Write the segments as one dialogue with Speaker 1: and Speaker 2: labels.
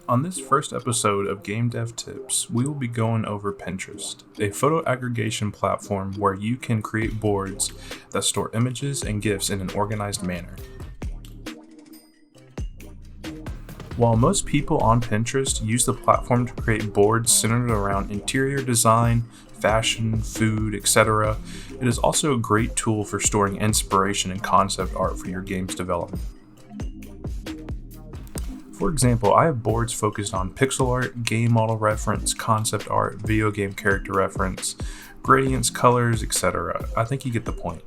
Speaker 1: On this first episode of Game Dev Tips, we will be going over Pinterest, a photo aggregation platform where you can create boards that store images and GIFs in an organized manner. While most people on Pinterest use the platform to create boards centered around interior design, fashion, food, etc., it is also a great tool for storing inspiration and concept art for your game's development. For example, I have boards focused on pixel art, game model reference, concept art, video game character reference, gradients, colors, etc. I think you get the point.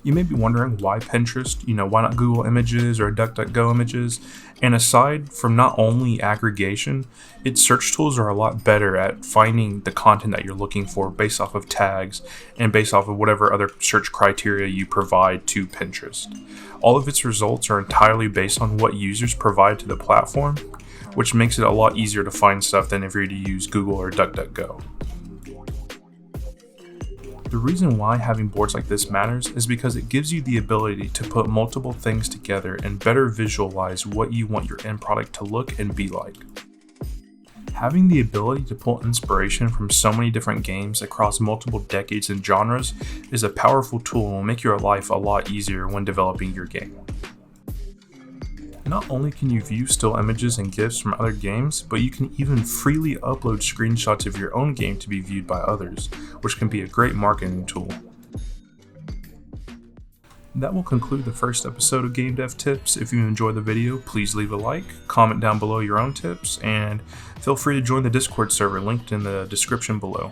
Speaker 1: You may be wondering why Pinterest, why not Google Images or DuckDuckGo Images? And aside from not only aggregation, its search tools are a lot better at finding the content that you're looking for based off of tags and based off of whatever other search criteria you provide to Pinterest. All of its results are entirely based on what users provide to the platform, which makes it a lot easier to find stuff than if you were to use Google or DuckDuckGo. The reason why having boards like this matters is because it gives you the ability to put multiple things together and better visualize what you want your end product to look and be like. Having the ability to pull inspiration from so many different games across multiple decades and genres is a powerful tool and will make your life a lot easier when developing your game. Not only can you view still images and GIFs from other games, but you can even freely upload screenshots of your own game to be viewed by others, which can be a great marketing tool. That will conclude the first episode of Game Dev Tips. If you enjoyed the video, please leave a like, comment down below your own tips, and feel free to join the Discord server linked in the description below.